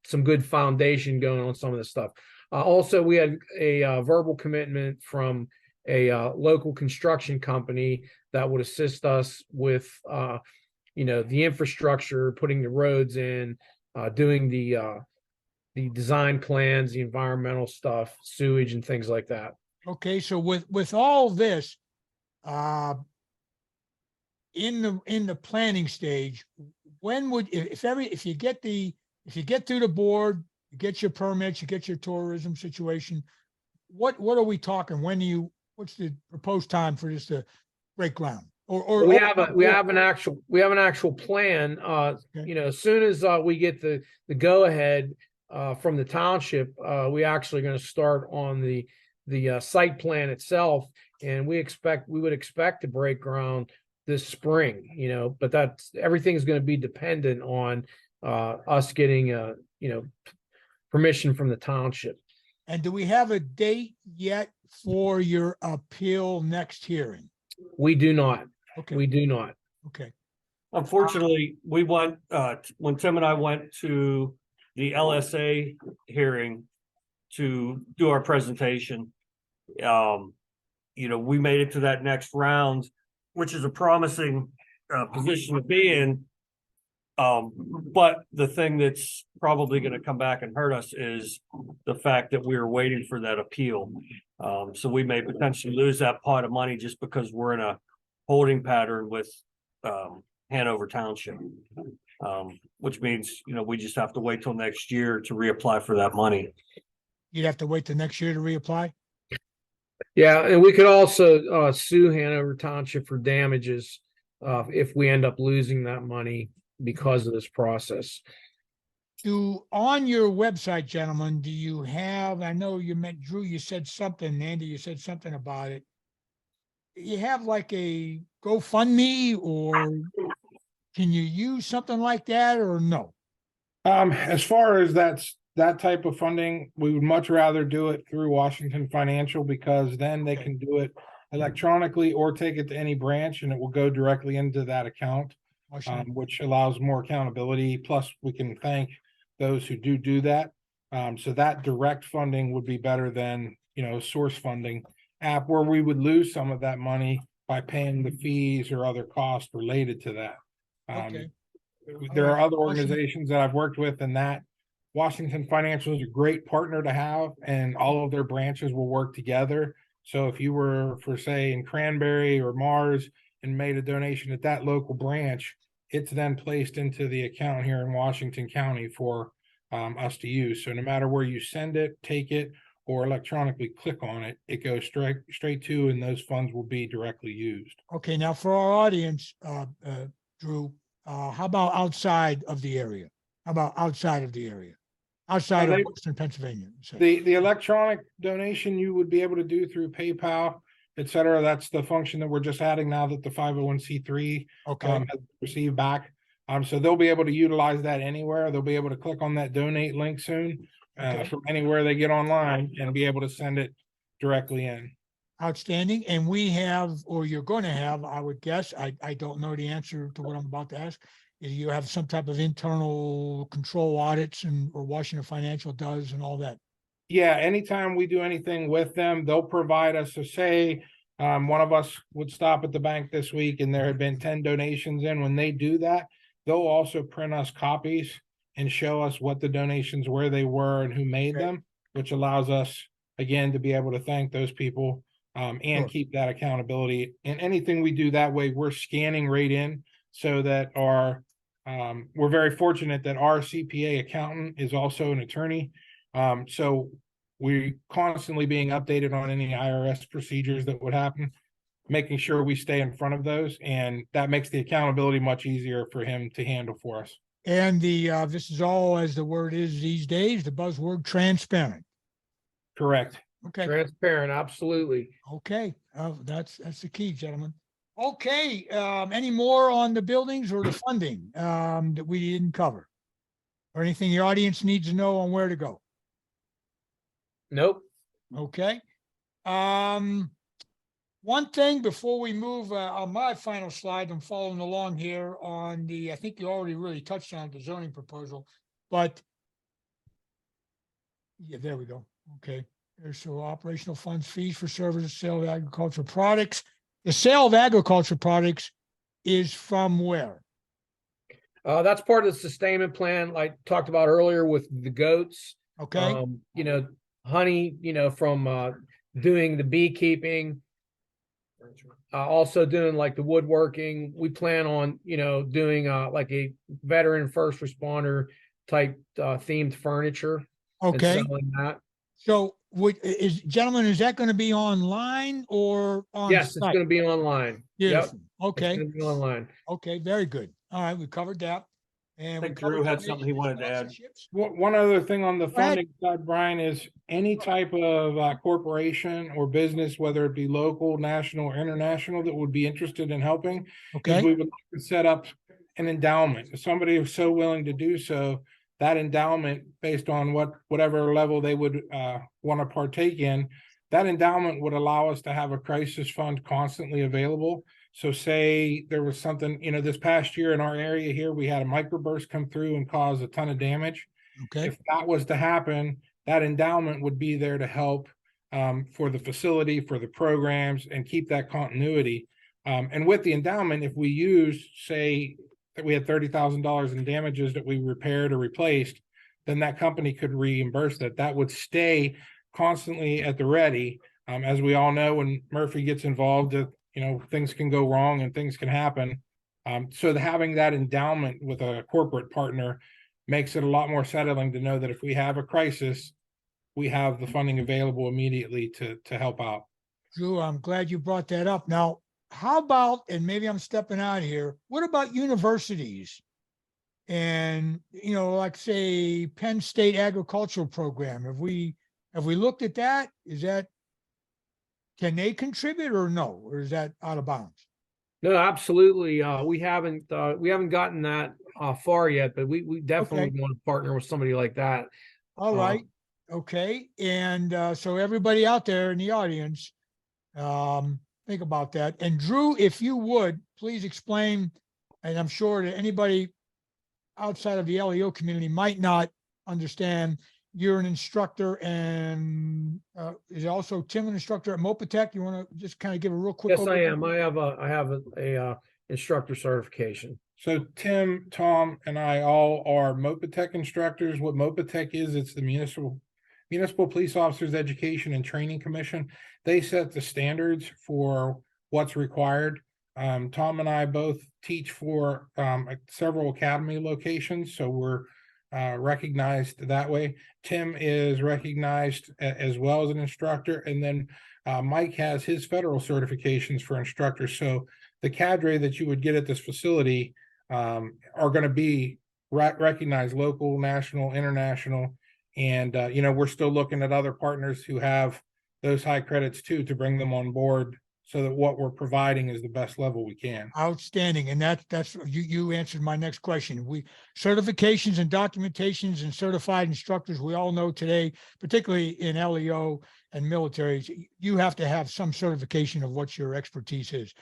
some good foundation going on some of this stuff. Also, we had a verbal commitment from a local construction company that would assist us with, the infrastructure, putting the roads in, doing the design plans, the environmental stuff, sewage and things like that. Okay, so with all this, in the planning stage, when would, if you get through the board, you get your permits, you get your tourism situation, what are we talking? What's the proposed time for this to break ground? Or we have an actual plan. As soon as we get the go ahead from the township, we actually going to start on the site plan itself, and we would expect to break ground this spring. But everything's going to be dependent on us getting permission from the township. And do we have a date yet for your appeal next hearing? We do not. Okay. We do not. Okay. Unfortunately, we went, when Tim and I went to the LSA hearing to do our presentation, we made it to that next round, which is a promising position to be in. But the thing that's probably going to come back and hurt us is the fact that we are waiting for that appeal. So we may potentially lose that pot of money just because we're in a holding pattern with Hanover Township, which means, we just have to wait till next year to reapply for that money. You'd have to wait till next year to reapply? Yeah, and we could also sue Hanover Township for damages if we end up losing that money because of this process. On your website, gentlemen, do you have, I know you met Drew, you said something, Andy, you said something about it. You have like a GoFundMe, or can you use something like that, or no? As far as that type of funding, we would much rather do it through Washington Financial, because then they can do it electronically or take it to any branch and it will go directly into that account, which allows more accountability. Plus, we can thank those who do that. So that direct funding would be better than, source funding app where we would lose some of that money by paying the fees or other costs related to that. Okay. There are other Washington- organizations that I've worked with, and that Washington Financial is a great partner to have, and all of their branches will work together. So if you were, for say, in Cranberry or Mars and made a donation at that local branch, it's then placed into the account here in Washington County for us to use. So no matter where you send it, take it, or electronically click on it, it goes straight to, and those funds will be directly used. Okay, now for our audience, Drew, how about outside of the area? How about outside of the area? Outside of Western Pennsylvania? say. The electronic donation you would be able to do through PayPal, et cetera. That's the function that we're just adding now that the 501c3 Okay, has received back. So they'll be able to utilize that anywhere. They'll be able to click on that donate link soon Okay. from anywhere they get online and be able to send it directly in. outstanding. And we have, or you're going to have, I would guess, I don't know the answer to what I'm about to ask. Is you have some type of internal control audits or Washington Financial does and all that. Yeah, anytime we do anything with them, they'll provide us. So say one of us would stop at the bank this week and there had been 10 donations in. When they do that, they'll also print us copies and show us what the donations, where they were and who made Okay. them, which allows us, again, to be able to thank those people and Sure. keep that accountability. And anything we do that way, we're scanning right in so that we're very fortunate that our CPA accountant is also an attorney. So we constantly being updated on any IRS procedures that would happen, making sure we stay in front of those, and that makes the accountability much easier for him to handle for us. And this is all, as the word is these days, the buzzword transparent. Correct. Okay. Transparent, absolutely. Okay. That's the key, gentlemen. Okay. Any more on the buildings or the funding that we didn't cover? Or anything the audience needs to know on where to go? Nope. Okay. One thing before we move on my final slide, I'm following along here on I think you already really touched on the zoning proposal, but yeah, there we go. Okay. There's so operational funds, fees for services, sale of agricultural products. The sale of agricultural products is from where? That's part of the sustainment plan, like talked about earlier with the goats. Okay. Honey, from doing the beekeeping, also doing like the woodworking. We plan on, doing like a veteran first responder type themed furniture. Okay. And selling that. So gentlemen, is that going to be online or on Yes, it's site? going to be online. Beautiful. Yep. Okay. It's going to be online. Okay, very good. All right, we covered that. And I we think Drew covered had the something he wanted to add. sponsorships. One other thing on the Go ahead. funding side, Brian, is any type of corporation or business, whether it be local, national, or international, that would be interested in helping, is Okay, we would like to set up an endowment. If somebody is so willing to do so, that endowment, based on whatever level they would want to partake in, that endowment would allow us to have a crisis fund constantly available. So say there was something, this past year in our area here, we had a microburst come through and cause a ton of damage. okay, If that was to happen, that endowment would be there to help for the facility, for the programs, and keep that continuity. And with the endowment, if we use, say, that we had $30,000 in damages that we repaired or replaced, then that company could reimburse that. That would stay constantly at the ready. As we all know, when Murphy gets involved, things can go wrong and things can happen. So having that endowment with a corporate partner makes it a lot more settling to know that if we have a crisis, we have the funding available immediately to help out. Drew, I'm glad you brought that up. Now, how about, and maybe I'm stepping out here, what about universities? And, like say Penn State agricultural program, have we looked at that? Can they contribute or no? Or is that out of bounds? No, absolutely. We haven't gotten that far yet, but we definitely want to partner with somebody like that. All right. Okay. And so everybody out there in the audience, think about that. And Drew, if you would, please explain, and I'm sure that anybody outside of the LEO community might not understand, you're an instructor, and is also Tim an instructor at Mopatech? You want to just kind of give a real quick Yes, I overview? am. I have a instructor certification. So Tim, Tom, and I all are Mopatech instructors. What Mopatech is, it's the Municipal Police Officers Education and Training Commission. They set the standards for what's required. Tom and I both teach for several academy locations, so we're recognized that way. Tim is recognized as well as an instructor, and then Mike has his federal certifications for instructors. So the cadre that you would get at this facility are going to be recognized local, national, international. And, we're still looking at other partners who have those high credits too, to bring them on board so that what we're providing is the best level we can. Outstanding. And that's, you answered my next question. Certifications and documentations and certified instructors, we all know today, particularly in LEO and militaries, you have to have some certification of what your expertise is.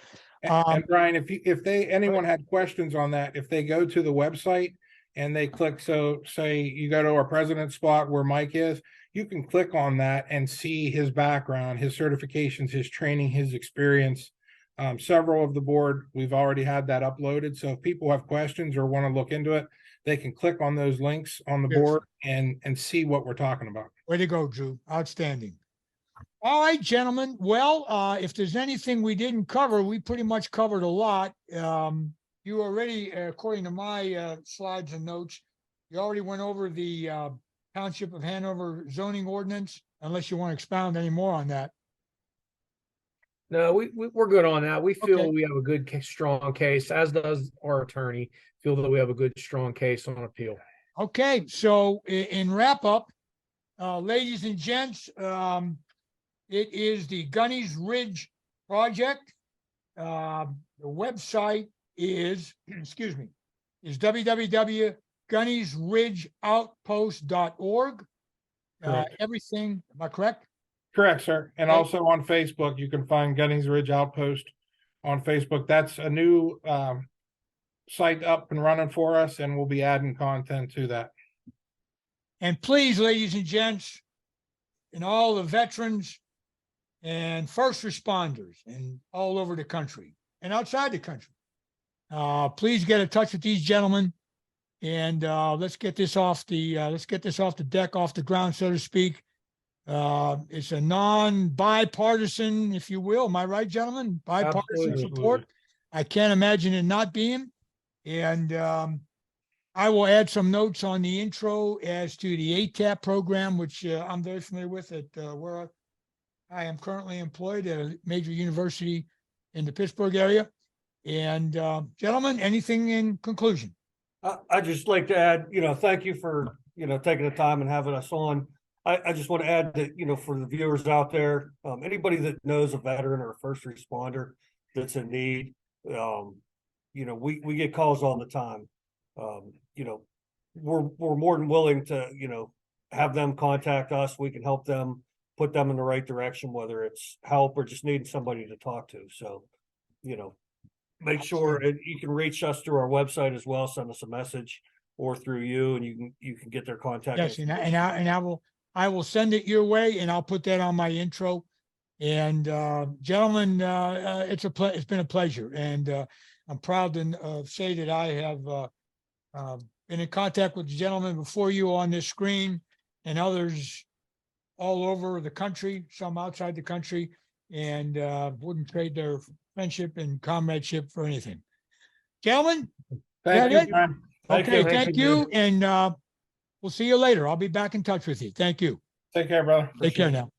And Brian, if anyone had questions on that, if they go to the website and they click, so say you go to our president's spot where Mike is, you can click on that and see his background, his certifications, his training, his experience. Several of the board, we've already had that uploaded. So if people have questions or want to look into it, they can click on those links on the board and see what we're talking about. Way to go, Drew. Outstanding. All right, gentlemen. Well, if there's anything we didn't cover, we pretty much covered a lot. You already, according to my slides and notes, you already went over the Township of Hanover zoning ordinance, unless you want to expound any more on that. No, we're good on that. We feel Okay. we have a good, strong case, as does our attorney. Feel that we have a good, strong case on appeal. Okay, so in wrap up, ladies and gents, it is the Gunny's Ridge project. The website is, excuse me, is www.gunnysridgeoutpost.org. Everything, am I correct? Correct, sir. And Okay. also on Facebook, you can find Gunny's Ridge Outpost on Facebook. That's a new site up and running for us, and we'll be adding content to that. And please, ladies and gents, and all the veterans and first responders and all over the country and outside the country, please get in touch with these gentlemen, and let's get this off the deck, off the ground, so to speak. It's a non-bipartisan, if you will. Am I right, gentlemen? Bipartisan Absolutely. support. I can't imagine it not being. And I will add some notes on the intro as to the ATAP program, which I'm very familiar with at where I am currently employed at a major university in the Pittsburgh area. And gentlemen, anything in conclusion? I'd just like to add, thank you for, taking the time and having us on. I just want to add that, for the viewers out there, anybody that knows a veteran or a first responder that's in need, we get calls all the time. We're more than willing to, have them contact us. We can help them, put them in the right direction, whether it's help or just needing somebody to talk to. So, make sure you can reach us through our website as well. Send us a message, or through you, and you can get their contact. Yes, I will send it your way, and I'll put that on my intro. And gentlemen, it's been a pleasure, and I'm proud to say that I have been in contact with the gentlemen before you on this screen, and others all over the country, some outside the country, and wouldn't trade their friendship and comradeship for anything. Gentlemen, Thank you, it? Brian. Okay, thank you, and we'll see you later. I'll be back in touch with you. Thank you. Take care, brother. Take care now.